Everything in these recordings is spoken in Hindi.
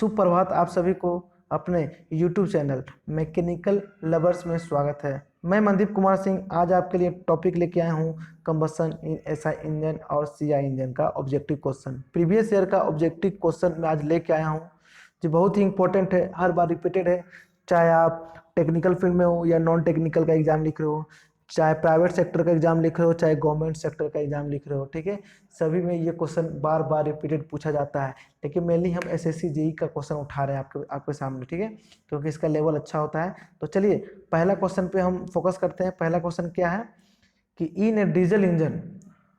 सुप्रभात आप सभी को अपने YouTube चैनल मैकेनिकल लवर्स में स्वागत है। मैं मनदीप कुमार सिंह आज आपके लिए टॉपिक लेके आया हूँ कंबसन इन एसआई इंजन और सीआई इंजन का ऑब्जेक्टिव क्वेश्चन। प्रीवियस ईयर का ऑब्जेक्टिव क्वेश्चन मैं आज लेके आया हूँ जो बहुत ही इंपॉर्टेंट है, हर बार रिपीटेड है। चाहे आप टेक्निकल फील्ड में हो या नॉन टेक्निकल का एग्जाम लिख रहे हो, चाहे प्राइवेट सेक्टर का एग्जाम लिख रहे हो, चाहे गवर्नमेंट सेक्टर का एग्जाम लिख रहे हो, ठीक है, सभी में ये क्वेश्चन बार बार रिपीटेड पूछा जाता है। लेकिन मेनली हम एसएससी जेई का क्वेश्चन उठा रहे हैं आपके सामने, ठीक है, क्योंकि इसका लेवल अच्छा होता है। तो चलिए पहला क्वेश्चन पे हम फोकस करते हैं। पहला क्वेश्चन क्या है कि in a diesel engine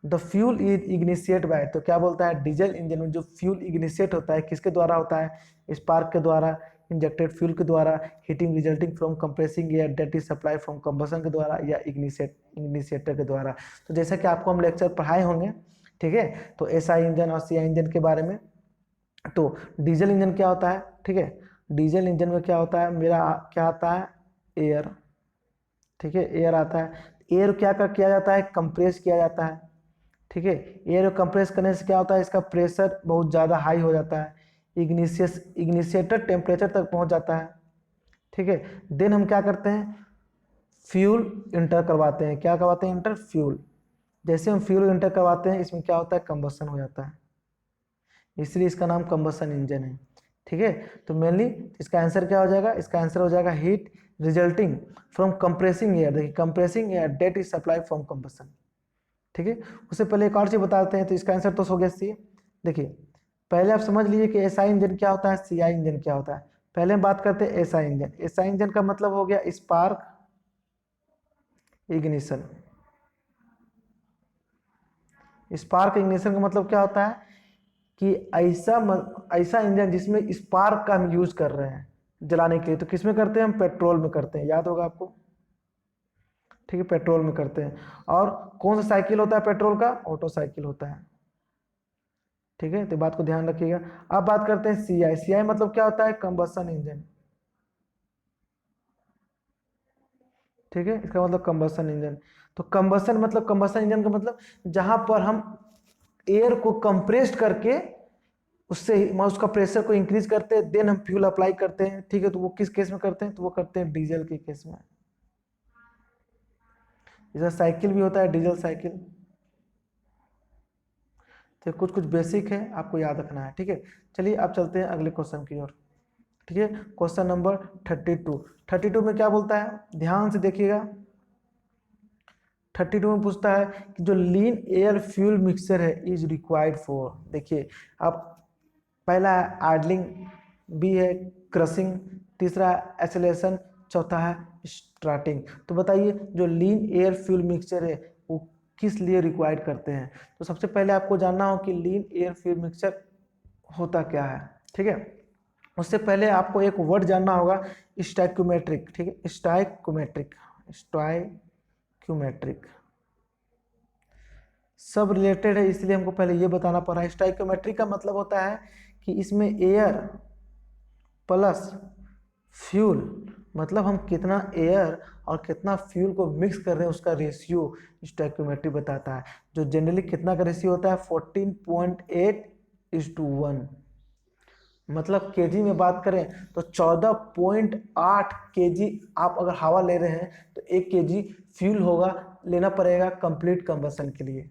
the fuel is ignited by, तो क्या बोलता है, डीजल इंजन में जो फ्यूल इग्निशिएट होता है किसके द्वारा होता है, स्पार्क के द्वारा, इंजेक्टेड फ्यूल के द्वारा, heating resulting from compressing air that is supply from combustion के द्वारा, या इग्निशिएटर के द्वारा। तो जैसा कि आपको हम लेक्चर पढ़ाए होंगे, ठीक है, तो एसआई इंजन और सीआई इंजन के बारे में। तो डीजल इंजन क्या होता है, ठीक है, डीजल इंजन में क्या होता है, मेरा क्या आता है, एयर, ठीक है, एयर आता है। एयर क्या किया जाता है, कंप्रेस किया जाता है, ठीक है। एयर कंप्रेस करने से क्या होता है, इसका प्रेशर बहुत ज़्यादा हाई हो जाता है, इग्निशिएटर टेम्परेचर तक पहुंच जाता है, ठीक है। देन हम क्या करते हैं, फ्यूल इंटर करवाते हैं। क्या करवाते हैं, इंटर फ्यूल। जैसे हम फ्यूल इंटर करवाते हैं इसमें क्या होता है, कंबसन हो जाता है, इसलिए इसका नाम कंबसन इंजन है, ठीक है। तो मेनली इसका आंसर क्या हो जाएगा, इसका आंसर हो जाएगा heat resulting from compressing air. देखिए compressing air that is supply from combustion, ठीक है। उससे पहले एक और चीज बताते हैं, तो इसका आंसर तो हो गया सी। देखिए पहले आप समझ लीजिए कि एसआई इंजन क्या होता है, सीआई इंजन क्या होता है। पहले हम बात करते हैं एसआई इंजन। एसआई इंजन का मतलब हो गया स्पार्क इग्निशन। स्पार्क इग्निशन का मतलब क्या होता है कि ऐसा इंजन जिसमें स्पार्क का हम यूज कर रहे हैं जलाने के लिए। तो किस में करते हैं, हम पेट्रोल में करते हैं, याद होगा आपको, ठीक है, पेट्रोल में करते हैं। और कौन सा साइकिल होता है पेट्रोल का, ऑटो साइकिल होता है, ठीक है, तो बात को ध्यान रखिएगा। अब बात करते हैं सीआई। सीआई मतलब क्या होता है, कंबसन इंजन, ठीक है, इसका मतलब कंबसन इंजन। तो कंबसन इंजन का मतलब जहां पर हम एयर को कंप्रेस्ड करके उसका प्रेशर को इंक्रीज करते हैं, देन हम फ्यूल अप्लाई करते हैं, ठीक है। तो वो किस केस में करते हैं, तो वो करते हैं डीजल के केस में। जैसा साइकिल भी होता है, डीजल साइकिल। तो कुछ कुछ बेसिक है, आपको याद रखना है, ठीक है। चलिए अब चलते हैं अगले क्वेश्चन की ओर, ठीक है। क्वेश्चन नंबर 32 में क्या बोलता है, ध्यान से देखिएगा। 32 में पूछता है कि जो लीन एयर फ्यूल मिक्सचर है इज रिक्वायर्ड फॉर। देखिए अब पहला है आइडलिंग, बी है क्रशिंग, तीसरा है एसिलेशन, चौथा है स्टार्टिंग। तो बताइए जो लीन एयर फ्यूल मिक्सचर है वो किस लिए रिक्वायर्ड करते हैं। तो सबसे पहले आपको जानना हो कि लीन एयर फ्यूल मिक्सचर होता क्या है, ठीक है। उससे पहले आपको एक वर्ड जानना होगा, स्टोइक्योमेट्रिक, ठीक है, स्टोइक्योमेट्रिक सब रिलेटेड है, इसलिए हमको पहले ये बताना पड़ा है। स्टोइक्योमेट्रिक का मतलब होता है कि इसमें एयर प्लस फ्यूल, मतलब हम कितना एयर और कितना फ्यूल को मिक्स कर रहे हैं उसका रेशियो स्टोइक्योमेट्री बताता है। जो जनरली कितना का रेशियो होता है, 14.8:1। मतलब केजी में बात करें तो 14.8 केजी आप अगर हवा ले रहे हैं तो 1 केजी फ्यूल होगा, लेना पड़ेगा कंप्लीट कंबसन के लिए,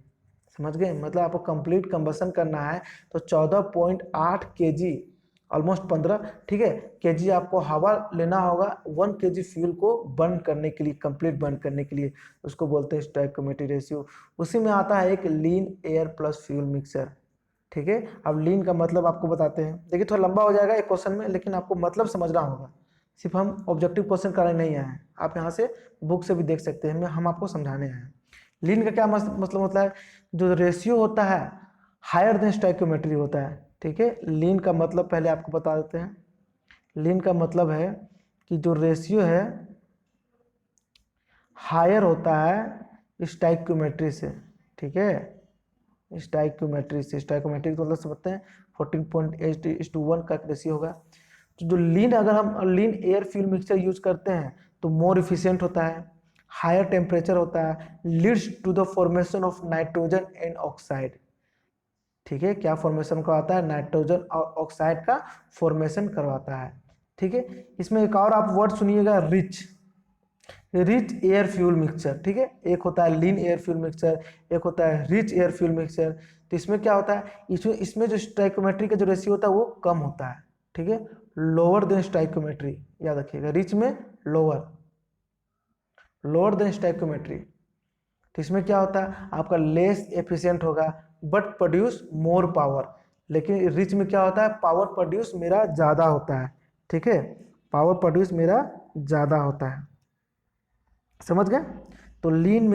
समझ गए। मतलब आपको कंप्लीट कंबसन करना है तो 14.8 केजी, ऑलमोस्ट 15, ठीक है, केजी आपको हवा लेना होगा 1 केजी फ्यूल को बर्न करने के लिए, कंप्लीट बर्न करने के लिए। उसको बोलते हैं स्टोइक्योमेट्रिक रेशियो। उसी में आता है एक लीन एयर प्लस फ्यूल मिक्सर, ठीक है। अब लीन का मतलब आपको बताते हैं। देखिए थोड़ा लंबा हो जाएगा एक क्वेश्चन में, लेकिन आपको मतलब समझना होगा। सिर्फ हम ऑब्जेक्टिव क्वेश्चन कराने नहीं आए हैं, आप यहाँ से बुक से भी देख सकते हैं, हम आपको समझाने आए हैं। लीन का क्या मतलब होता है, जो रेशियो होता है हायर देन स्टोइक्योमेट्री होता है, ठीक है। लीन का मतलब पहले आपको बता देते हैं। लीन का मतलब है कि जो रेशियो है हायर होता है स्टोइक्योमेट्री से, ठीक है, स्टोइक्योमेट्रिक तो मतलब समझते हैं 14.8:1 का रेशियो होगा। तो जो लीन, अगर हम लीन एयर फ्यूल मिक्सचर यूज करते हैं तो मोर इफिशिएंट होता है, हायर टेम्परेचर होता है, leads to the formation of nitrogen and oxide. ठीक है, क्या फॉर्मेशन करवाता है, नाइट्रोजन और ऑक्साइड का फॉर्मेशन करवाता है। ठीक है, इसमें एक और आप वर्ड सुनिएगा, रिच एयर फ्यूल मिक्सचर। ठीक है, एक होता है लीन एयर फ्यूल मिक्सचर, एक होता है रिच एयर फ्यूल मिक्सचर। तो इसमें क्या होता है, इसमें जो स्टाइकोमेट्री का जो रेशियो होता है वो कम होता है। ठीक है, लोअर देन स्टाइकोमेट्री, याद रखिएगा, रिच में लोअर देन स्टाइकोमेट्री। तो इसमें क्या होता है, आपका लेस एफिशिएंट होगा बट प्रोड्यूस मोर पावर। लेकिन रिच में क्या होता है, पावर प्रोड्यूस मेरा ज़्यादा होता है। ठीक है, पावर प्रोड्यूस मेरा ज़्यादा होता है, समझ गए। तो लीन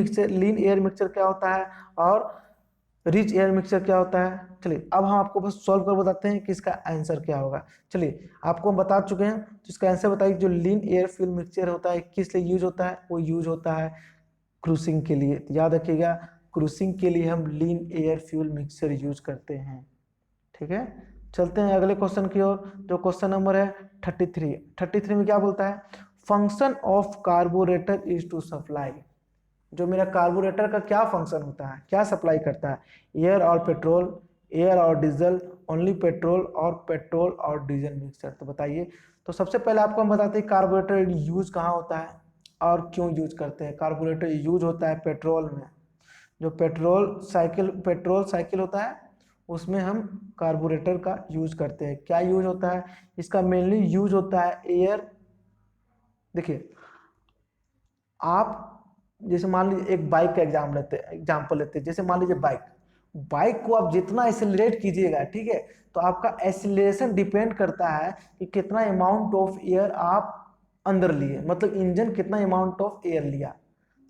एयर मिक्सचर क्या होता है और रिच एयर मिक्सचर क्या होता है। चलिए अब हम आपको बस सॉल्व कर बताते हैं कि इसका आंसर क्या होगा। चलिए आपको हम बता चुके हैं, तो इसका आंसर बताइए। जो लीन एयर फ्यूल मिक्सचर होता है किस लिए यूज होता है, वो यूज होता है क्रूसिंग के लिए। याद रखिएगा, क्रूसिंग के लिए हम लीन एयर फ्यूल मिक्सचर यूज करते हैं। ठीक है, चलते हैं अगले क्वेश्चन की ओर, जो क्वेश्चन नंबर है 33 में क्या बोलता है, function of carburettor is to supply. जो मेरा कार्बोरेटर का क्या फंक्शन होता है, क्या सप्लाई करता है, एयर और पेट्रोल, एयर और डीजल, ओनली पेट्रोल और डीजल मिक्सचर। तो बताइए। तो सबसे पहले आपको हम बताते हैं कार्बोरेटर यूज कहाँ होता है और क्यों यूज करते हैं। कार्बोरेटर यूज होता है पेट्रोल में, जो पेट्रोल साइकिल होता है उसमें हम कार्बोरेटर का यूज करते हैं। क्या यूज होता है इसका, मेनली यूज होता है एयर। देखिए आप जैसे मान लीजिए एक बाइक का एग्जाम्पल लेते हैं। जैसे मान लीजिए बाइक को आप जितना एक्सेलरेट कीजिएगा, ठीक है, तो आपका एक्सेलरेशन डिपेंड करता है कि कितना अमाउंट ऑफ एयर आप अंदर लिए, मतलब इंजन कितना अमाउंट ऑफ एयर लिया।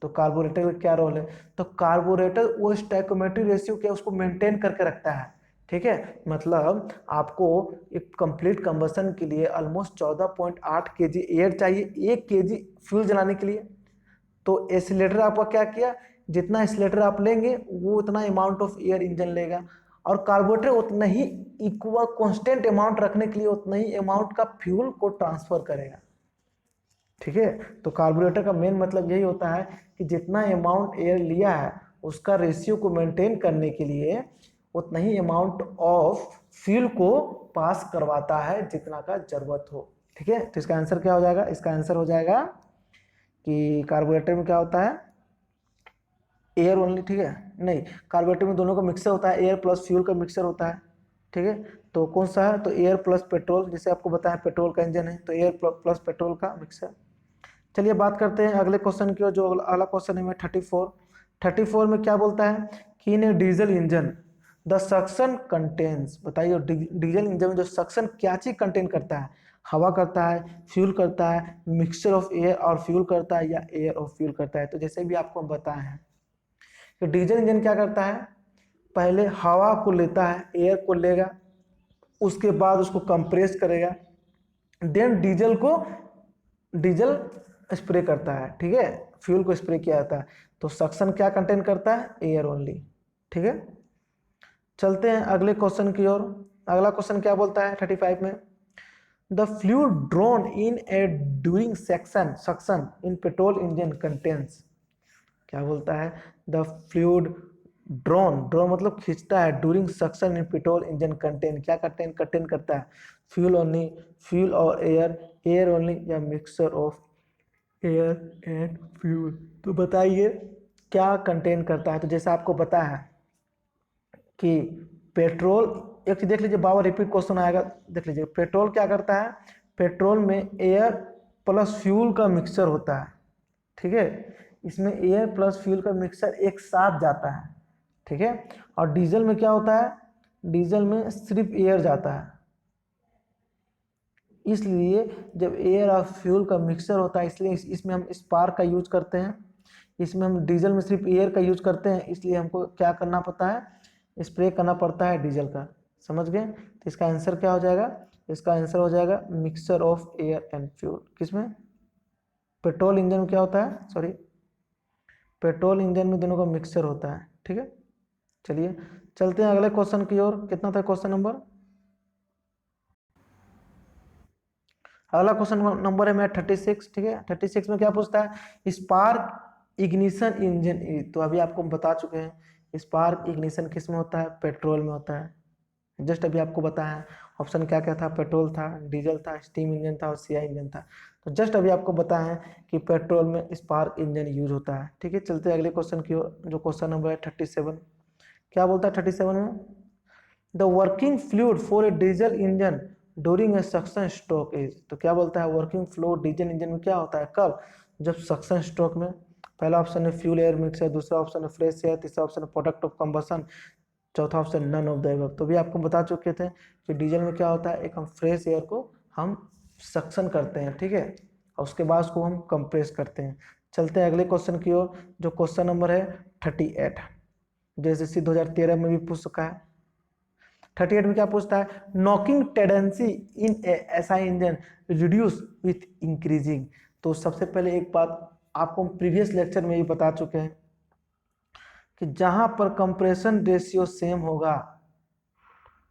तो कार्बोरेटर का क्या रोल है, तो कार्बोरेटर वो स्टोइकोमेट्रिक रेशियो क्या उसको मेंटेन करके रखता है। ठीक है, मतलब आपको एक कंप्लीट कंबशन के लिए ऑलमोस्ट 14.8 केजी एयर चाहिए 1 केजी फ्यूल जलाने के लिए। तो एसिलेटर आपका क्या किया, जितना एसिलेटर आप लेंगे वो उतना अमाउंट ऑफ एयर इंजन लेगा, और कार्बोरेटर उतना ही इक्वल कांस्टेंट अमाउंट रखने के लिए उतना ही अमाउंट का फ्यूल को ट्रांसफर करेगा। ठीक है, तो कार्बोरेटर का मेन मतलब यही होता है कि जितना अमाउंट एयर लिया है उसका रेशियो को मेंटेन करने के लिए उतना ही अमाउंट ऑफ फ्यूल को पास करवाता है जितना का जरूरत हो। ठीक है, तो इसका आंसर क्या हो जाएगा, इसका आंसर हो जाएगा कि कार्बोरेटर में क्या होता है, एयर ओनली। ठीक है, नहीं, कार्बोरेटर में दोनों का मिक्सर होता है, एयर प्लस फ्यूल का मिक्सर होता है। ठीक है, तो कौन सा है, तो एयर प्लस पेट्रोल, जैसे आपको बताया पेट्रोल का इंजन है तो एयर प्लस पेट्रोल का मिक्सर। चलिए बात करते हैं अगले क्वेश्चन की ओर, जो अगला क्वेश्चन है 34 में क्या बोलता है कि in a diesel engine the suction contains. बताइए डीजल इंजन में जो सक्शन क्या चीज कंटेन करता है, हवा करता है, फ्यूल करता है, मिक्सचर ऑफ एयर और फ्यूल करता है, या एयर और फ्यूल करता है। तो जैसे भी आपको हम बताए हैं कि डीजल इंजन क्या करता है, पहले हवा को लेता है, एयर को लेगा, उसके बाद उसको कंप्रेस करेगा, देन डीजल स्प्रे करता है। ठीक है, फ्यूल को स्प्रे किया जाता है। तो सक्शन क्या कंटेन करता है, एयर ओनली। ठीक है, चलते हैं अगले क्वेश्चन की ओर। अगला क्वेश्चन क्या बोलता है 35 में, the fluid drawn in A during suction in petrol engine contains. क्या बोलता है, द फ्लूइड ड्रॉन मतलब खींचता है, during suction in petrol engine contain क्या कंटेन करता है, फ्यूल ओनली, फ्यूल और एयर ओनली, या mixture of air and fuel. तो बताइए क्या कंटेन करता है। तो जैसा आपको पता है कि पेट्रोल, एक चीज देख लीजिए, बार रिपीट क्वेश्चन आएगा, देख लीजिए पेट्रोल क्या करता है, पेट्रोल में एयर प्लस फ्यूल का मिक्सचर होता है। ठीक है, इसमें एयर प्लस फ्यूल का मिक्सचर एक साथ जाता है। ठीक है, और डीजल में क्या होता है, डीजल में सिर्फ एयर जाता है। इसलिए जब एयर और फ्यूल का मिक्सचर होता है, इसलिए इसमें हम स्पार्क का यूज करते हैं। इसमें हम डीजल में सिर्फ एयर का यूज करते हैं, इसलिए हमको क्या करना पड़ता है, स्प्रे करना पड़ता है डीजल का। समझ गए, तो इसका आंसर क्या हो जाएगा, इसका आंसर हो जाएगा mixture of air and fuel. किसमें, पेट्रोल इंजन में क्या होता है, सॉरी, पेट्रोल इंजन में दोनों का मिक्सचर होता है। ठीक है, चलिए चलते हैं अगले क्वेश्चन की ओर। कितना था क्वेश्चन नंबर, अगला क्वेश्चन नंबर है मेरा 36। ठीक है, 36 में क्या पूछता है, स्पार्क इग्निशन इंजन। तो अभी आपको बता चुके हैं स्पार्क इग्निशन किस में होता है? पेट्रोल में होता है। जस्ट अभी आपको बताया ऑप्शन क्या क्या था, पेट्रोल था, डीजल था, स्टीम इंजन था और सीआई इंजन था। तो जस्ट अभी आपको बताया कि पेट्रोल में स्पार्क इंजन यूज होता है। ठीक है, चलते हैं अगले क्वेश्चन की ओर, जो क्वेश्चन नंबर है 37। क्या बोलता है 37 में? The working fluid for a diesel engine during a suction stroke is. तो क्या बोलता है वर्किंग फ्लूइड डीजल इंजन में क्या होता है, कब? जब सक्शन स्ट्रोक में। पहला ऑप्शन है फ्यूल एयर मिक्स है, दूसरा ऑप्शन है फ्रेश एयर, तीसरा ऑप्शन है प्रोडक्ट ऑफ कंबसन, चौथा option none of the above. तो भी आपको बता चुके थे कि डीजल में क्या होता है, एक हम फ्रेश एयर को हम सक्शन करते हैं, ठीक है, और उसके बाद उसको हम कंप्रेस करते हैं। चलते हैं अगले क्वेश्चन की ओर, जो क्वेश्चन नंबर है 38। जैसे 2013 में भी पूछ चुका है। 38 में क्या पूछता है? Knocking tendency in SI engine reduce with increasing. तो सबसे पहले एक बात आपको प्रीवियस लेक्चर में भी बता चुके हैं कि जहां पर कंप्रेशन रेशियो सेम होगा,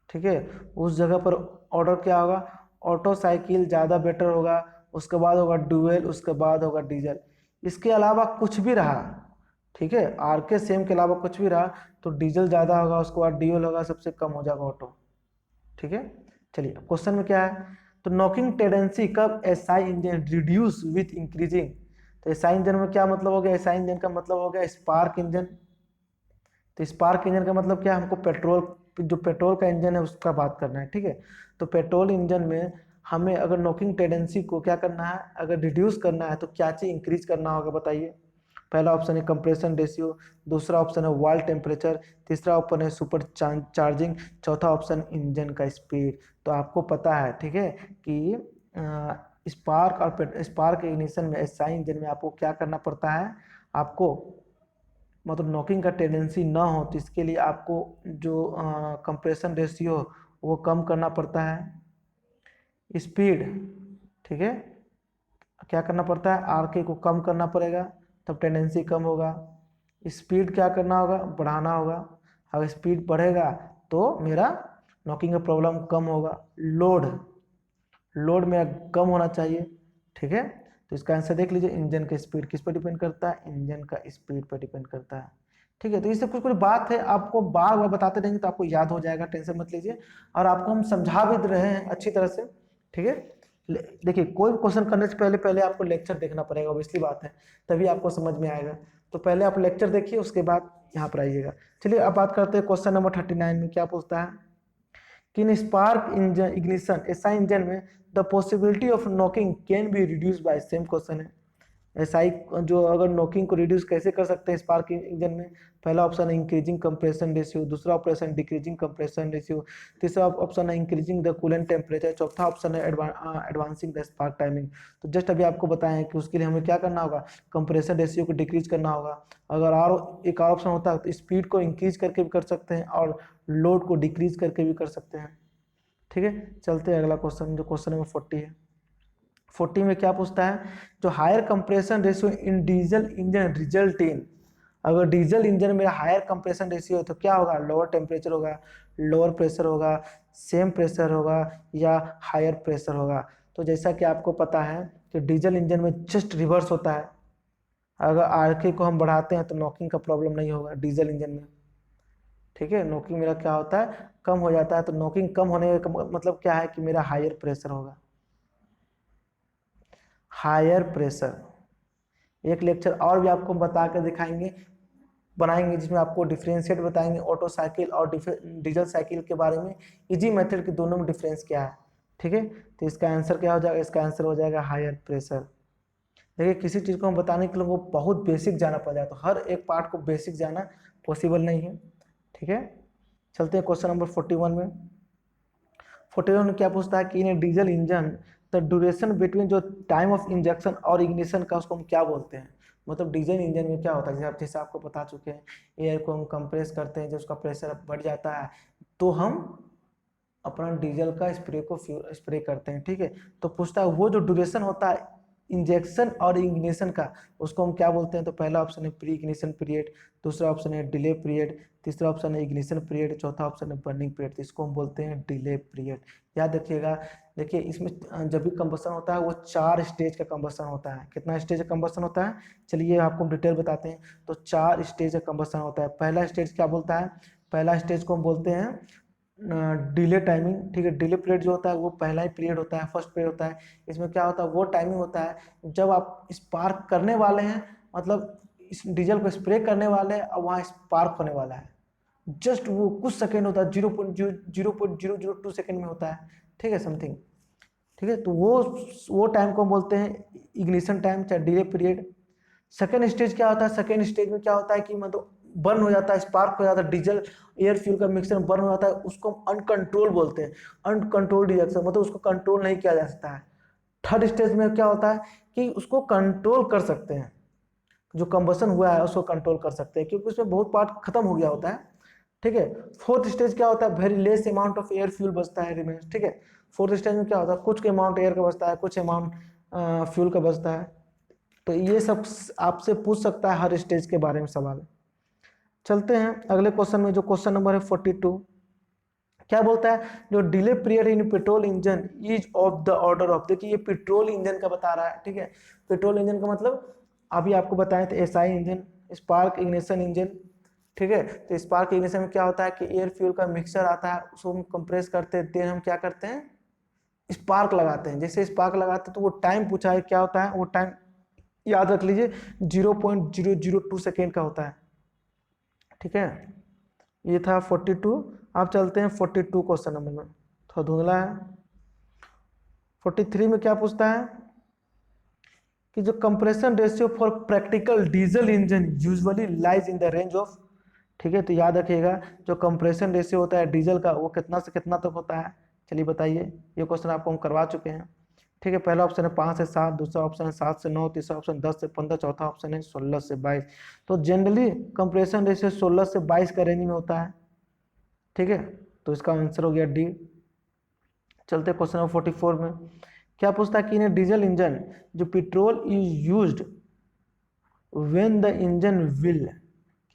ठीक है, उस जगह पर ऑर्डर क्या होगा? ऑटो साइकिल ज़्यादा बेटर होगा, उसके बाद होगा डुअल, उसके बाद होगा डीजल। इसके अलावा कुछ भी रहा, ठीक है, आर के सेम के अलावा कुछ भी रहा तो डीजल ज़्यादा होगा, उसके बाद डुअल होगा, सबसे कम हो जाएगा ऑटो। ठीक है, चलिए क्वेश्चन में क्या है? तो नॉकिंग टेंडेंसी कब SI engine reduce with increasing. तो एसआई इंजन में क्या मतलब हो गया? एसआई इंजन का मतलब हो गया स्पार्क इंजन। तो स्पार्क इंजन का मतलब क्या है? हमको पेट्रोल, जो पेट्रोल का इंजन है उसका बात करना है, ठीक है। तो पेट्रोल इंजन में हमें अगर नॉकिंग टेंडेंसी को क्या करना है, अगर रिड्यूस करना है तो क्या चीज़ इंक्रीज करना होगा बताइए? पहला ऑप्शन है कंप्रेशन रेशियो, दूसरा ऑप्शन है वॉल टेम्परेचर, तीसरा ऑप्शन है सुपर चार्जिंग, चौथा ऑप्शन इंजन का स्पीड। तो आपको पता है, ठीक है, कि स्पार्क और स्पार्क इग्निशन में एसआई इंजन में आपको क्या करना पड़ता है? आपको मतलब नॉकिंग का टेंडेंसी ना हो तो इसके लिए आपको जो कंप्रेशन रेशियो वो कम करना पड़ता है। स्पीड, ठीक है, क्या करना पड़ता है? आर के को कम करना पड़ेगा, तब टेंडेंसी कम होगा। स्पीड क्या करना होगा? बढ़ाना होगा। अगर स्पीड बढ़ेगा तो मेरा नॉकिंग का प्रॉब्लम कम होगा। लोड, लोड मेरा कम होना चाहिए, ठीक है। तो इसका आंसर देख लीजिए, इंजन का स्पीड किस पर डिपेंड करता है? इंजन का स्पीड पर डिपेंड करता है, ठीक है। तो इससे कुछ कुछ बात है, आपको बार बार बताते रहेंगे तो आपको याद हो जाएगा, टेंशन मत लीजिए। और आपको हम समझा भी रहे हैं अच्छी तरह से, ठीक है। देखिए कोई क्वेश्चन करने से पहले पहले आपको लेक्चर देखना पड़ेगा, ऑब्वियसली बात है, तभी आपको समझ में आएगा। तो पहले आप लेक्चर देखिए, उसके बाद यहाँ पर आइएगा। चलिए अब बात करते हैं क्वेश्चन नंबर 39 में क्या पूछता है कि in spark engine ignition SI engine में the possibility of knocking can be reduce by, same question है। एसआई जो अगर नॉकिंग को रिड्यूस कैसे कर सकते हैं स्पार्क इंजन में? पहला ऑप्शन है इंक्रीजिंग कंप्रेशन रेशियो, दूसरा ऑप्शन डिक्रीजिंग कंप्रेशन रेशियो, तीसरा ऑप्शन है इंक्रीजिंग द कूलेंट टेम्परेचर, चौथा ऑप्शन है एडवांसिंग द स्पार्क टाइमिंग। तो जस्ट अभी आपको बताएं कि उसके लिए हमें क्या करना होगा? कंप्रेशन रेशियो को डिक्रीज करना होगा। अगर और एक और ऑप्शन होता है तो स्पीड को इंक्रीज करके भी कर सकते हैं और लोड को डिक्रीज करके भी कर सकते हैं, ठीक है। चलते हैं अगला क्वेश्चन, जो क्वेश्चन नंबर 40 है। 40 में क्या पूछता है? जो higher compression ratio in diesel engine result in, अगर डीजल इंजन में हायर कंप्रेशन रेशियो है तो क्या होगा? लोअर टेम्परेचर होगा, लोअर प्रेशर होगा, सेम प्रेशर होगा या हायर प्रेशर होगा। तो जैसा कि आपको पता है कि डीजल इंजन में जस्ट रिवर्स होता है। अगर आरके को हम बढ़ाते हैं तो नॉकिंग का प्रॉब्लम नहीं होगा डीजल इंजन में, ठीक है। नॉकिंग मेरा क्या होता है? कम हो जाता है। तो नॉकिंग कम होने का मतलब क्या है? कि मेरा हायर प्रेशर होगा, हायर प्रेशर। एक लेक्चर और भी आपको बता कर दिखाएंगे, बनाएंगे, जिसमें आपको डिफरेंशिएट बताएंगे ऑटो साइकिल और डीजल साइकिल के बारे में, इजी मेथड के दोनों में डिफरेंस क्या है, ठीक है। तो इसका आंसर क्या हो जाएगा? इसका आंसर हो जाएगा हायर प्रेशर। देखिए किसी चीज़ को हम बताने के लिए वो बहुत बेसिक जाना पड़ जाए, तो हर एक पार्ट को बेसिक जाना पॉसिबल नहीं है, ठीक है। चलते हैं क्वेश्चन नंबर 41 में। 41 में क्या पूछता है कि इन diesel engine the duration between, जो टाइम ऑफ इंजेक्शन और इग्निशन का उसको हम क्या बोलते हैं? मतलब डीजल इंजन में क्या होता है, जैसे आपको बता चुके हैं, एयर को हम कंप्रेस करते हैं, जब उसका प्रेशर बढ़ जाता है तो हम अपना डीजल का स्प्रे को स्प्रे करते हैं, ठीक है। तो पूछता है वो जो ड्यूरेशन होता है इंजेक्शन और इग्निशन का, उसको हम क्या बोलते हैं? तो पहला ऑप्शन है प्री इग्निशन पीरियड, दूसरा ऑप्शन है डिले पीरियड, तीसरा ऑप्शन है इग्निशन पीरियड, चौथा ऑप्शन है बर्निंग पीरियड। तो इसको हम बोलते हैं डिले पीरियड। याद रखिएगा। देखिए इसमें जब भी कंबसन होता है वो 4 स्टेज का कंबसन होता है। कितना स्टेज का कंबसन होता है? चलिए आपको हम डिटेल बताते हैं। तो 4 स्टेज का कंबसन होता है। पहला स्टेज क्या बोलता है? पहला स्टेज को हम बोलते हैं डिले टाइमिंग। ठीक है, डिले पीरियड जो होता है वो पहला ही पीरियड होता है, फर्स्ट पीरियड होता है। इसमें क्या होता है? वो टाइमिंग होता है जब आप स्पार्क करने वाले हैं, मतलब इस डीजल को स्प्रे करने वाले हैं और वहाँ स्पार्क होने वाला है। जस्ट वो कुछ सेकेंड होता है, 0.002 सेकेंड में होता है। ठीक है, समथिंग। ठीक है, तो वो टाइम को हम बोलते हैं इग्निशन टाइम, चाहे डिले पीरियड। सेकेंड स्टेज क्या होता है? सेकेंड स्टेज में क्या होता है कि मतलब बर्न हो जाता है, स्पार्क हो जाता है, डीजल एयर फ्यूल का मिक्सचर बर्न हो जाता है, उसको हम अनकंट्रोल बोलते हैं। अनकंट्रोल्ड रिएक्शन, मतलब उसको कंट्रोल नहीं किया जा सकता है। थर्ड स्टेज में क्या होता है कि उसको कंट्रोल कर सकते हैं, जो कंबसन हुआ है उसको कंट्रोल कर सकते हैं, क्योंकि उसमें बहुत पार्ट खत्म हो गया होता है। ठीक है। फोर्थ स्टेज क्या होता है? Very less amount of air fuel बचता है, रिमेन्स। ठीक है, फोर्थ स्टेज में क्या होता है? कुछ अमाउंट एयर का बचता है, कुछ अमाउंट फ्यूल का बचता है। तो ये सब आपसे पूछ सकता है हर स्टेज के बारे में सवाल। चलते हैं अगले क्वेश्चन में, जो क्वेश्चन नंबर है 42। क्या बोलता है? जो delay period in petrol engine is of the order of. देखिए ये पेट्रोल इंजन का बता रहा है। ठीक है, पेट्रोल इंजन का मतलब अभी आपको बताए थे SI engine, spark ignition engine. ठीक है, तो स्पार्क इग्निशन में क्या होता है कि एयर फ्यूल का मिक्सचर आता है, उसको हम कंप्रेस करते हैं, देन हम क्या करते हैं? स्पार्क लगाते हैं। जैसे स्पार्क लगाते हैं तो वो टाइम पूछा है, क्या होता है वो टाइम? याद रख लीजिए 0.002 सेकेंड का होता है। ठीक है, ये था 42। आप चलते हैं 42 क्वेश्चन नंबर में, थोड़ा धुंधला है। 43 में क्या पूछता है कि जो compression ratio for practical diesel engine usually lies in the range of. ठीक है, तो याद रखिएगा जो कंप्रेशन रेशियो होता है डीजल का वो कितना से कितना तक होता है? चलिए बताइए। ये क्वेश्चन आपको हम करवा चुके हैं। ठीक है, पहला ऑप्शन है 5 से 7, दूसरा ऑप्शन है 7 से 9, तीसरा ऑप्शन 10 से 15, चौथा ऑप्शन है 16 से 22। तो जनरली कंप्रेशन रेशियो 16 से 22 का रेंज में होता है। ठीक है, तो इसका आंसर हो गया डी। चलते क्वेश्चन नंबर 44 में। क्या पूछता है कि इन डीजल इंजन जो petrol is used when the engine will.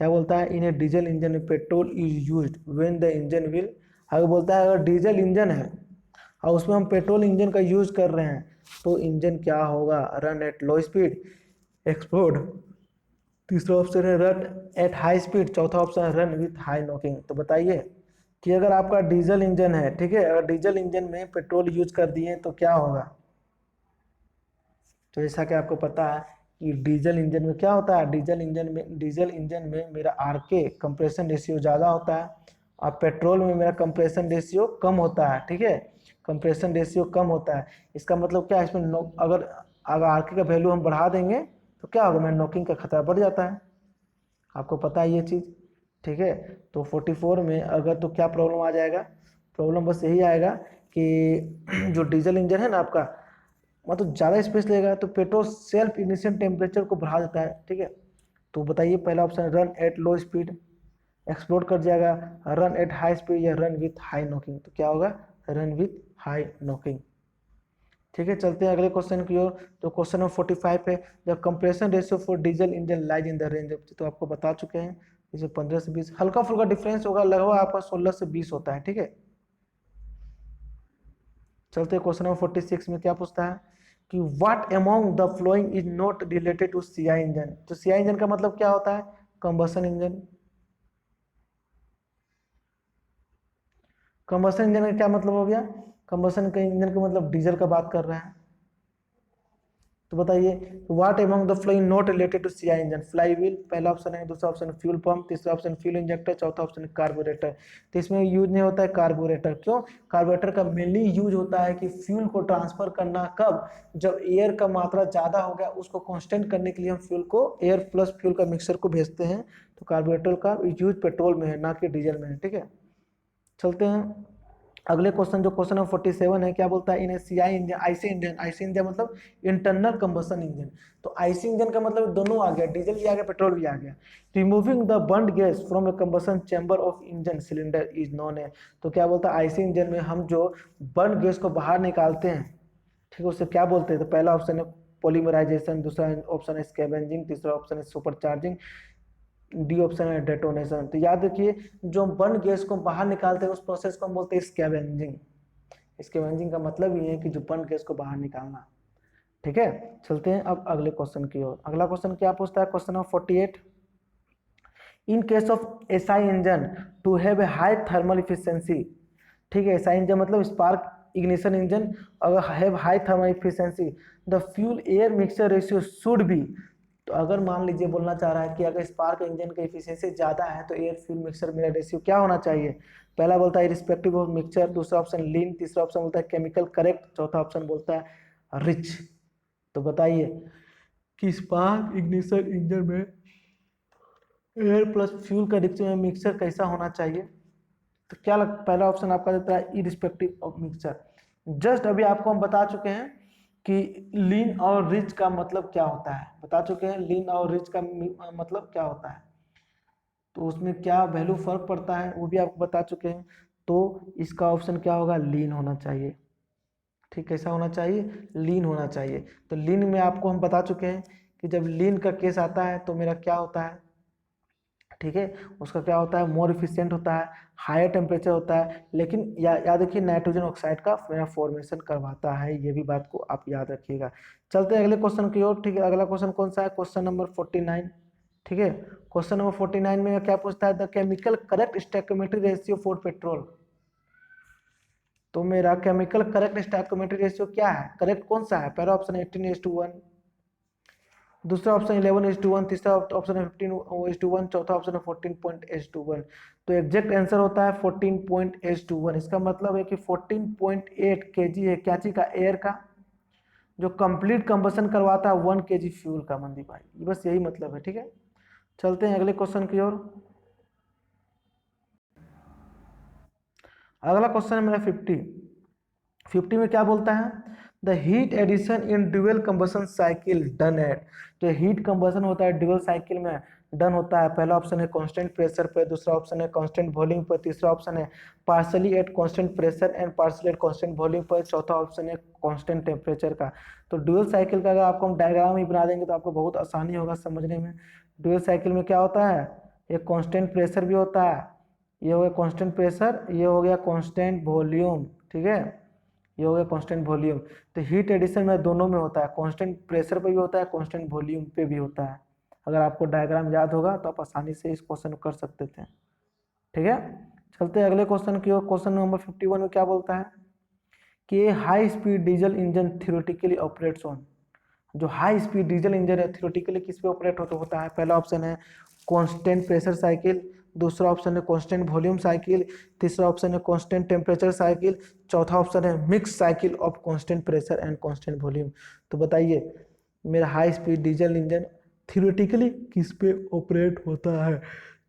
क्या बोलता है? इन डीजल इंजन में petrol is used when the engine will. अगर बोलता है अगर डीजल इंजन है और उसमें हम पेट्रोल इंजन का यूज कर रहे हैं तो इंजन क्या होगा? Run at low speed, explode. तीसरा ऑप्शन है रन एट हाई स्पीड, चौथा ऑप्शन है रन विथ हाई नॉकिंग। तो बताइए कि अगर आपका डीजल इंजन है, ठीक है, अगर डीजल इंजन में पेट्रोल यूज कर दिए तो क्या होगा? तो जैसा कि आपको पता है कि डीजल इंजन में क्या होता है? डीजल इंजन में मेरा आरके कंप्रेशन रेशियो ज़्यादा होता है और पेट्रोल में मेरा कंप्रेशन रेशियो कम होता है। ठीक है, कंप्रेशन रेशियो कम होता है। इसका मतलब क्या है? इसमें अगर आरके का वैल्यू हम बढ़ा देंगे तो क्या होगा? मेरा नॉकिंग का खतरा बढ़ जाता है। आपको पता है ये चीज़। ठीक है, तो 44 में अगर तो क्या प्रॉब्लम आ जाएगा? प्रॉब्लम बस यही आएगा कि जो डीजल इंजन है ना आपका, मतलब ज़्यादा स्पेस लेगा तो पेट्रोल सेल्फ इग्निशन टेम्परेचर को बढ़ा देता है। ठीक है, तो बताइए पहला option run at low speed, explode कर जाएगा, रन एट हाई स्पीड या रन विथ हाई नॉकिंग। तो क्या होगा? Run with high knocking. ठीक है, चलते हैं अगले क्वेश्चन की ओर। तो क्वेश्चन नंबर 45 है, the compression ratio for diesel engine lies in the range of. तो आपको बता चुके हैं इसमें 15 से 20, हल्का फुल्का डिफरेंस होगा, लगभग आपका 16 से 20 होता है। ठीक है, चलते हैं क्वेश्चन नंबर 46 में। क्या पूछता है कि what among the following is not related to CI engine. तो सीआई इंजन का मतलब क्या होता है? Combustion engine. कंबसन इंजन का क्या मतलब हो गया? कंबसन का इंजन का मतलब डीजल का बात कर रहा है। तो बताइए what among the following not related to CI engine. Flywheel पहला ऑप्शन है, दूसरा ऑप्शन फ्यूल पंप, तीसरा ऑप्शन फ्यूल इंजेक्टर, चौथा ऑप्शन कार्बोरेटर। तो इसमें यूज नहीं होता है कार्बोरेटर। क्यों? कार्बोरेटर का मेनली यूज होता है कि फ्यूल को ट्रांसफर करना कब? जब एयर का मात्रा ज्यादा हो गया, उसको कांस्टेंट करने के लिए हम फ्यूल को एयर प्लस फ्यूल का मिक्सर को भेजते हैं। तो कार्बोरेटर का यूज पेट्रोल में है, ना कि डीजल में है। ठीक है, चलते हैं अगले क्वेश्चन, जो क्वेश्चन नंबर 47 है। क्या बोलता है? In CI engine, IC engine, IC engine मतलब इंटरनल कंबशन इंजन। तो आईसी इंजन का मतलब दोनों आ गया, डीजल भी आ गया, पेट्रोल भी आ गया। Removing the burned gas from A combustion chamber of engine cylinder is known है। तो क्या बोलता है? आईसी इंजन में हम जो बर्न गैस को बाहर निकालते हैं, ठीक है, उसे क्या बोलते हैं? तो पहला ऑप्शन है पॉलीमराइजेशन, दूसरा ऑप्शन है स्कैवेंजिंग, तीसरा ऑप्शन है सुपर चार्जिंग, डी ऑप्शन है डेटोनेशन। तो याद रखिए, जो हम बर्न गैस को बाहर निकालते हैं उस प्रोसेस को हम बोलते हैं स्कैवेंजिंग। स्कैवेंजिंग का मतलब ये है कि जो बर्न गैस को बाहर निकालना। ठीक है, चलते हैं अब अगले क्वेश्चन की ओर। अगला क्वेश्चन क्या पूछता है, question number 48। In case of SI engine to have a high thermal efficiency, ठीक है, एसआई इंजन मतलब स्पार्क इग्निशन इंजन, अगर have high thermal efficiency the fuel air mixture ratio should be. तो अगर मान लीजिए बोलना चाह रहा है कि अगर स्पार्क इंजन का इफिशिएंसी ज़्यादा है तो एयर फ्यूल मिक्सचर मेरा रेशियो क्या होना चाहिए। पहला बोलता है रिस्पेक्टिव ऑफ मिक्सचर, दूसरा ऑप्शन लीन, तीसरा ऑप्शन बोलता है केमिकल करेक्ट, चौथा ऑप्शन बोलता है रिच। तो बताइए कि स्पार्क इग्निशन इंजन में एयर प्लस फ्यूल का मिक्सचर कैसा होना चाहिए। तो क्या पहला ऑप्शन आपका देता है इरिस्पेक्टिव ऑफ मिक्सचर। जस्ट अभी आपको हम बता चुके हैं कि लीन और रिच का मतलब क्या होता है, बता चुके हैं लीन और रिच का मतलब क्या होता है, तो उसमें क्या वैल्यू फर्क पड़ता है वो भी आपको बता चुके हैं। तो इसका ऑप्शन क्या होगा, लीन होना चाहिए। ठीक, कैसा होना चाहिए, लीन होना चाहिए। तो लीन में आपको हम बता चुके हैं कि जब लीन का केस आता है तो मेरा क्या होता है, ठीक है, उसका क्या होता है, मोर इफिशिएंट होता है, हायर टेम्परेचर होता है, लेकिन याद रखिए नाइट्रोजन ऑक्साइड का मेरा फॉर्मेशन करवाता है, ये भी बात को आप याद रखिएगा। चलते हैं अगले क्वेश्चन की ओर। ठीक है, अगला क्वेश्चन कौन सा है, क्वेश्चन नंबर 49। ठीक है, क्वेश्चन नंबर 49 में क्या पूछता है, the chemical correct stoichiometry ratio for petrol. तो मेरा केमिकल करेक्ट स्टोइकियोमेट्री रेशियो क्या है, करेक्ट कौन सा है। पहला ऑप्शन 18:1, दूसरा ऑप्शन 11:1, तीसरा ऑप्शन है 15:1, चौथा ऑप्शन है 14.1। तो एग्जैक्ट आंसर होता है 14.1। इसका मतलब है कि 14.8 kg है क्या चीज का, एयर का, जो कंप्लीट कंबशन करवाता है 1 kg फ्यूल का। मंदी भाई, ये बस यही मतलब है। ठीक है, चलते हैं अगले क्वेश्चन की ओर। अगला क्वेश्चन है मेरा 50 में क्या बोलता है, the heat addition in dual combustion cycle done at. जो हीट कंबशन होता है ड्यूअल साइकिल में डन होता है, पहला ऑप्शन है कांस्टेंट प्रेशर पे, दूसरा ऑप्शन है कांस्टेंट वॉल्यूम पर, तीसरा ऑप्शन है partially at constant pressure and partially at constant volume पर, चौथा ऑप्शन है कांस्टेंट टेम्परेचर का। तो ड्यूअल साइकिल का अगर आपको हम डायग्राम ही बना देंगे तो आपको बहुत आसानी होगा समझने में। ड्यूअल साइकिल में क्या होता है, एक कांस्टेंट प्रेशर भी होता है, ये हो गया कांस्टेंट प्रेशर, ये हो गया कांस्टेंट वॉल्यूम। ठीक है, ये हो गया कांस्टेंट वॉल्यूम। तो हीट एडिशन में दोनों में होता है, कांस्टेंट प्रेशर पे भी होता है, कांस्टेंट वॉल्यूम पे भी होता है। अगर आपको डायग्राम याद होगा तो आप आसानी से इस क्वेश्चन को कर सकते थे। ठीक है, चलते हैं अगले क्वेश्चन की ओर। क्वेश्चन नंबर 51 में क्या बोलता है कि high speed diesel engine theoretically operates on. जो हाई स्पीड डीजल इंजन है थियोरेटिकली किस पे ऑपरेट होता है। पहला ऑप्शन है कांस्टेंट प्रेशर साइकिल, दूसरा ऑप्शन है कांस्टेंट वॉल्यूम साइकिल, तीसरा ऑप्शन है कांस्टेंट टेम्परेचर साइकिल, चौथा ऑप्शन है mix cycle of constant pressure and constant volume. तो बताइए मेरा high speed diesel engine theoretically किस पे ऑपरेट होता है।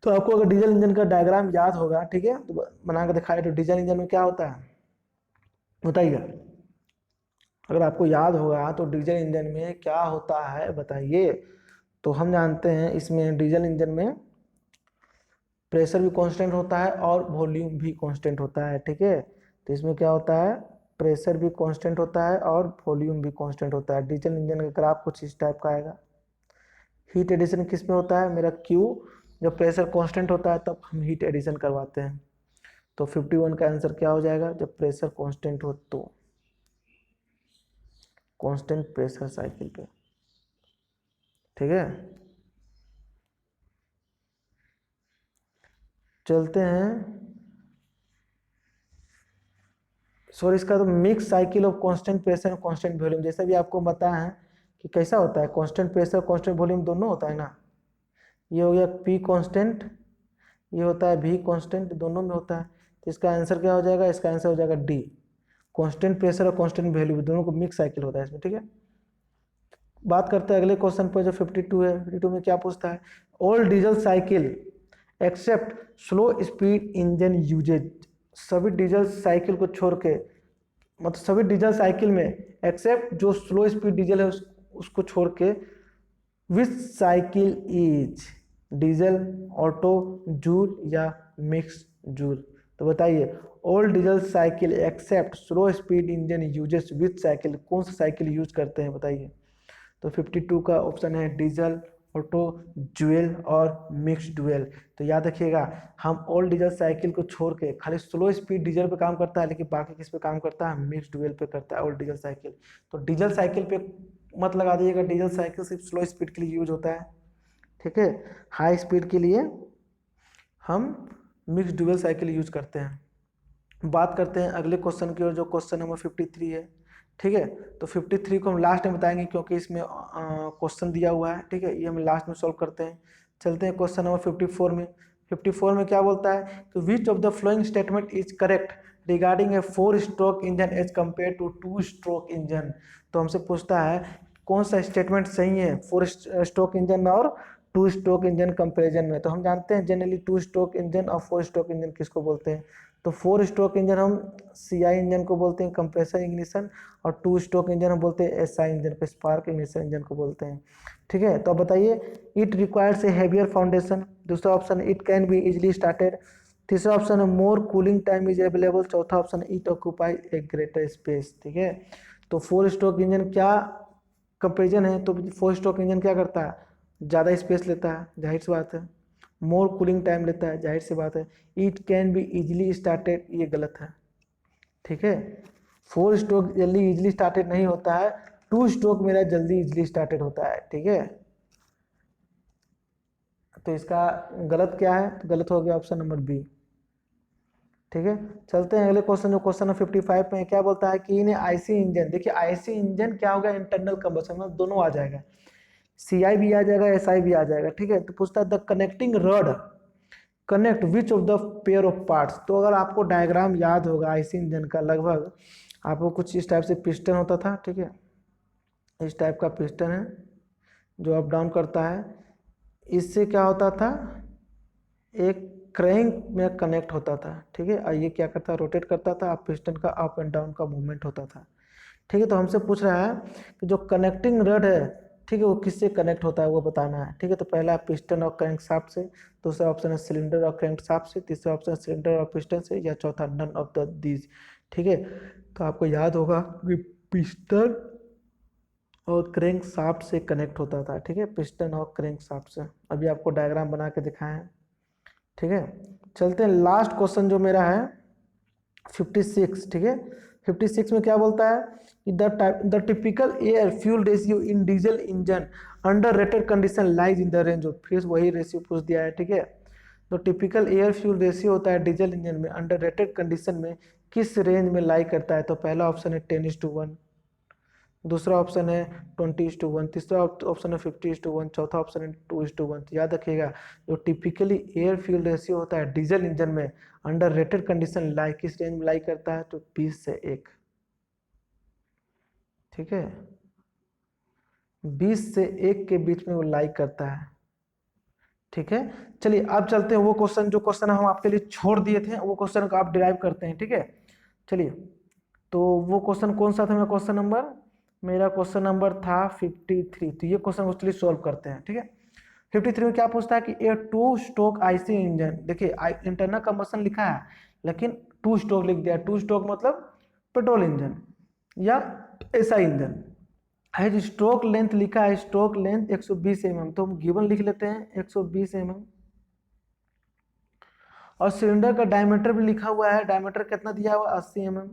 तो आपको अगर डीजल इंजन का डायग्राम याद होगा, ठीक है, तो बना के दिखाए, तो डीजल इंजन में क्या होता है बताइए, अगर आपको याद होगा तो डीजल इंजन में क्या होता है बताइए। तो हम जानते हैं इसमें डीजल इंजन में प्रेशर भी कांस्टेंट होता है और वॉल्यूम भी कांस्टेंट होता है। ठीक है, तो इसमें क्या होता है, प्रेशर भी कांस्टेंट होता है और वॉल्यूम भी कांस्टेंट होता है। डीजल इंजन का ग्राफ कुछ इस टाइप का आएगा। हीट एडिशन किस में होता है मेरा, क्यू, जब प्रेशर कांस्टेंट होता है तब हम हीट एडिशन करवाते हैं। तो 51 का आंसर क्या हो जाएगा, जब प्रेशर कांस्टेंट हो तो कांस्टेंट प्रेशर साइकिल पे। ठीक है, चलते हैं, सॉरी इसका तो mix cycle of constant pressure और कांस्टेंट वॉल्यूम। जैसे भी आपको बताया है कि कैसा होता है, कांस्टेंट प्रेशर कांस्टेंट वॉल्यूम दोनों होता है ना। ये हो गया पी कांस्टेंट, ये होता है भी कांस्टेंट, दोनों में होता है। तो इसका आंसर क्या हो जाएगा, इसका आंसर हो जाएगा डी, कांस्टेंट प्रेशर और कांस्टेंट वैल्यू दोनों को मिक्स साइकिल होता है इसमें। ठीक है, बात करते हैं अगले क्वेश्चन पर जो 52 है। 52 में क्या पूछता है, all diesel cycle except slow speed engine uses. सभी डीजल साइकिल को छोड़ के, मतलब सभी डीजल साइकिल में एक्सेप्ट जो स्लो स्पीड डीजल है उसको छोड़ के, which cycle is diesel, auto, dual या मिक्स जूल। तो बताइए all diesel cycle except slow speed engine uses which cycle, कौन सा साइकिल यूज करते हैं बताइए। तो 52 का ऑप्शन है डीजल, ऑटो, ड्यूल और मिक्स ड्यूल। तो याद रखिएगा, हम ऑल डीजल साइकिल को छोड़ के खाली स्लो स्पीड डीजल पे काम करता है, लेकिन बाकी किस पे काम करता है, मिक्स ड्यूल पे करता है ऑल डीजल साइकिल। तो डीजल साइकिल पे मत लगा दीजिएगा, डीजल साइकिल सिर्फ स्लो स्पीड के लिए यूज होता है, ठीक है। हाई स्पीड के लिए हम मिक्स ड्यूल साइकिल यूज करते हैं। बात करते हैं अगले क्वेश्चन की ओर, जो क्वेश्चन नंबर 53 है, ठीक है। तो 53 को हम लास्ट में बताएंगे क्योंकि इसमें क्वेश्चन दिया हुआ है, ठीक है, ये हम लास्ट में सॉल्व करते हैं। चलते हैं क्वेश्चन नंबर 54 में। 54 में क्या बोलता है कि which of the following statement is correct regarding a 4 stroke engine as compare to 2 stroke engine. तो हमसे पूछता है कौन सा स्टेटमेंट सही है 4 स्ट्रोक इंजन और 2 स्ट्रोक इंजन कंपेरिजन में। तो हम जानते हैं जनरली 2 स्ट्रोक इंजन और 4 स्ट्रोक इंजन किसको बोलते हैं। तो 4 स्ट्रोक इंजन हम सीआई इंजन को बोलते हैं, कंप्रेसर इग्निशन, और 2 स्ट्रोक इंजन हम बोलते हैं एसआई इंजन को, स्पार्क इग्निशन इंजन को बोलते हैं, ठीक है। तो अब बताइए, it requires a heavier foundation. दूसरा option it can be easily started. तीसरा ऑप्शन है more cooling time is available. चौथा ऑप्शन है it occupy a greater space, ठीक है। तो 4 स्ट्रोक इंजन क्या कंपेरिजन है, तो 4 स्ट्रोक इंजन क्या करता है, ज़्यादा स्पेस लेता है, जाहिर सी बात है। मोर कूलिंग टाइम लेता है, जाहिर सी बात है। It can be easily started, ये गलत है, ठीक है। 4 स्ट्रोक जल्दी इजिली स्टार्टेड नहीं होता है, 2 स्ट्रोक मेरा जल्दी इजिली स्टार्टेड होता है, ठीक है। तो इसका गलत क्या है, तो गलत हो गया ऑप्शन नंबर बी, ठीक है। चलते हैं अगले क्वेश्चन, जो क्वेश्चन नंबर 55 में क्या बोलता है कि इन्हें आईसी इंजन, देखिए आईसी इंजन क्या होगा, इंटरनल कंबशन में दोनों आ जाएगा, सीआई भी आ जाएगा, एसआई भी आ जाएगा, ठीक है। तो पूछता है the connecting rod connect which of the pair of parts. तो अगर आपको डायग्राम याद होगा आईसी इंजन का, लगभग आपको कुछ इस टाइप से पिस्टन होता था, ठीक है, इस टाइप का पिस्टन है जो अप डाउन करता है। इससे क्या होता था, एक क्रैंक में कनेक्ट होता था, ठीक है, और ये क्या करता, रोटेट करता था, पिस्टन का अप एंड डाउन का मूवमेंट होता था, ठीक है। तो हमसे पूछ रहा है कि जो कनेक्टिंग रड है, ठीक है, वो किससे कनेक्ट होता है वो बताना है, ठीक है। तो पहला पिस्टन और क्रैंक शाफ्ट से, दूसरा ऑप्शन है सिलेंडर और क्रैंक शाफ्ट से, तीसरा ऑप्शन सिलेंडर और पिस्टन से, या चौथा नन ऑफ द दीज, ठीक है। तो आपको याद होगा कि पिस्टन और क्रैंक शाफ्ट से कनेक्ट होता था, ठीक है, पिस्टन और क्रैंक शाफ्ट से। अभी आपको डायग्राम बना के दिखाएं, ठीक है। चलते हैं लास्ट क्वेश्चन जो मेरा है 56, ठीक है। 56 में क्या बोलता है कि the typical air fuel ratio in diesel engine under rated condition lies in the range of, फिर वही रेशियो पूछ दिया है, ठीक है। तो टिपिकल एयर फ्यूल रेशियो होता है डीजल इंजन में अंडर रेटेड कंडीशन में किस रेंज में लाई करता है। तो पहला ऑप्शन है 10:1, दूसरा ऑप्शन है 20:1, तीसरा ऑप्शन है 50:1, चौथा ऑप्शन है 2:1। तो याद रखिएगा, जो टिपिकली एयर फ्यूल रेशियो होता है डीजल इंजन में अंडर रेटेड कंडीशन लाई किस रेंज में लाई करता है, तो 20 से 1, ठीक है, 20 से 1 के बीच में वो लाई करता है, ठीक है। चलिए अब चलते हैं वो क्वेश्चन, जो क्वेश्चन हम आपके लिए छोड़ दिए थे, वो क्वेश्चन को आप डिराइव करते हैं, ठीक है। चलिए, तो वो क्वेश्चन कौन सा था, मेरा क्वेश्चन नंबर था 53। तो ये क्वेश्चन को चलिए सॉल्व करते हैं, ठीक है। 53 में क्या पूछता है कि ए 2 स्ट्रोक आईसी इंजन, देखिए इंटरनल कंबशन लिखा है लेकिन 2 स्ट्रोक लिख दिया। 2 स्ट्रोक मतलब पेट्रोल इंजन या एसआई इंजन है। स्ट्रोक लेंथ लिखा है, स्ट्रोक लेंथ 120 mm, तो हम गिवन लिख लेते हैं 120 mm। और सिलेंडर का डायमीटर भी लिखा हुआ है, डायमीटर कितना दिया हुआ 80 mm।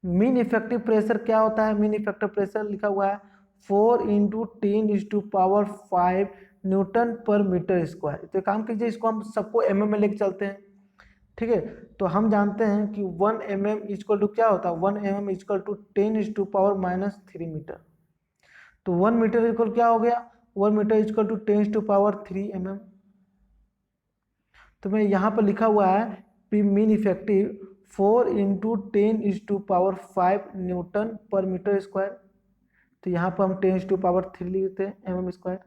मीन इफेक्टिव प्रेशर क्या होता है, मीन इफेक्टिव प्रेशर लिखा हुआ है 4 × 10⁵ न्यूटन पर मीटर स्क्वायर। तो काम कीजिए, इसको हम सबको mm में लेके चलते हैं, ठीक है। तो हम जानते हैं कि 1 mm इक्वल टू क्या होता है, 1 mm इक्वल टू 10⁻³ मीटर। तो 1 मीटर इक्वल क्या हो गया, 1 मीटर इक्वल टू 10⁻³ mm। तो मैं यहाँ पर लिखा हुआ है पी मीन इफेक्टिव 4 × 10⁵ न्यूटन पर मीटर स्क्वायर। तो यहाँ पर हम 10⁻³ लिखते हैं mm²,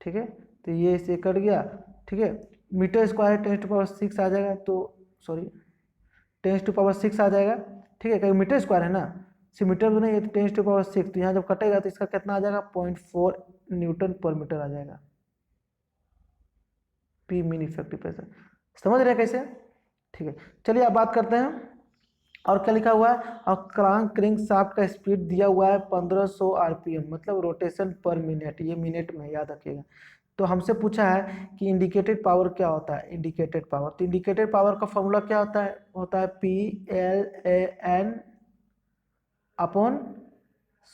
ठीक है। तो ये इसे कट गया, ठीक है। मीटर स्क्वायर 10⁻6 आ जाएगा, तो सॉरी 10⁻6 आ जाएगा, ठीक है, क्योंकि मीटर स्क्वायर है ना, सिर्फ मीटर तो नहीं है, तो 10⁻6। तो यहाँ जब कटेगा तो इसका कितना आ जाएगा 0.4 न्यूटन पर मीटर आ जाएगा, पी मीन इफेक्टिव प्रेशर। समझ रहे हैं कैसे, ठीक है। चलिए अब बात करते हैं और क्या लिखा हुआ है, और क्रैंक शाफ्ट का स्पीड दिया हुआ है 1500 आरपीएम, मतलब रोटेशन पर मिनट, ये मिनट में याद रखिएगा। तो हमसे पूछा है कि इंडिकेटेड पावर क्या होता है, इंडिकेटेड पावर, तो इंडिकेटेड पावर का फॉर्मूला क्या होता है PLAN अपॉन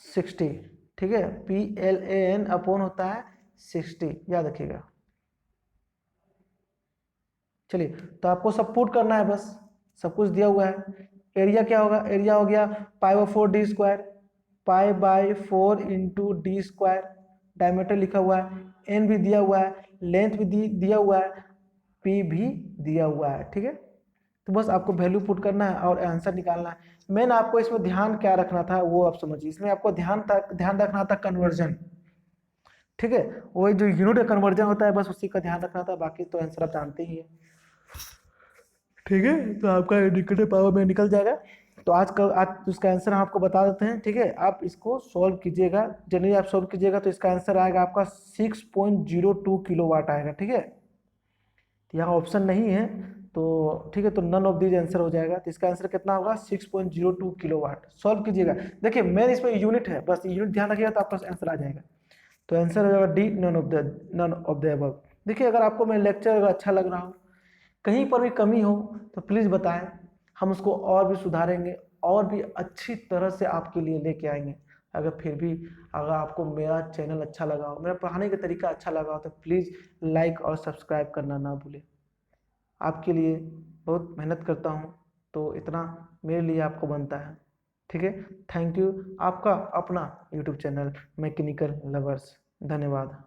60, ठीक है, PLAN अपॉन होता है 60, याद रखिएगा। चलिए, तो आपको सब पुट करना है, बस सब कुछ दिया हुआ है। एरिया क्या होगा, एरिया हो गया π/4d², π/4 इंटू d², डायमीटर लिखा हुआ है, एन भी दिया हुआ है, लेंथ भी दिया हुआ है, पी भी दिया हुआ है, ठीक है। तो बस आपको वैल्यू पुट करना है और आंसर निकालना है। मैंने आपको इसमें ध्यान क्या रखना था वो आप समझिए, इसमें आपको ध्यान रखना था कन्वर्जन, ठीक है, वही जो यूनिट का कन्वर्जन होता है बस उसी का ध्यान रखना था, बाकी तो आंसर आप जानते ही है, ठीक है। तो आपका इंडिकेटर पावर में निकल जाएगा। तो आज उसका आंसर हम आपको बता देते हैं, ठीक है। आप इसको सॉल्व कीजिएगा, जनरली आप सॉल्व कीजिएगा तो इसका आंसर आएगा आपका 6.02 किलोवाट आएगा, ठीक है। तो यहाँ ऑप्शन नहीं है, तो ठीक है, तो नन ऑफ दीज आंसर हो जाएगा। तो इसका आंसर कितना होगा, 6.02 किलोवाट। सॉल्व कीजिएगा, देखिए मेन इसमें यूनिट है, बस यूनिट ध्यान रखिएगा तो आपका आंसर आ जाएगा। तो आंसर हो जाएगा D, none of the above. देखिए, अगर आपको मेरा लेक्चर अगर अच्छा लग रहा हो, कहीं पर भी कमी हो तो प्लीज़ बताएं, हम उसको और भी सुधारेंगे और भी अच्छी तरह से आपके लिए लेके आएंगे। अगर आपको मेरा चैनल अच्छा लगा हो, मेरा पढ़ाने का तरीका अच्छा लगा हो, तो प्लीज़ लाइक और सब्सक्राइब करना ना भूलें। आपके लिए बहुत मेहनत करता हूँ, तो इतना मेरे लिए आपको बनता है, ठीक है। Thank you. आपका अपना यूट्यूब चैनल मैकेनिकल लवर्स, धन्यवाद।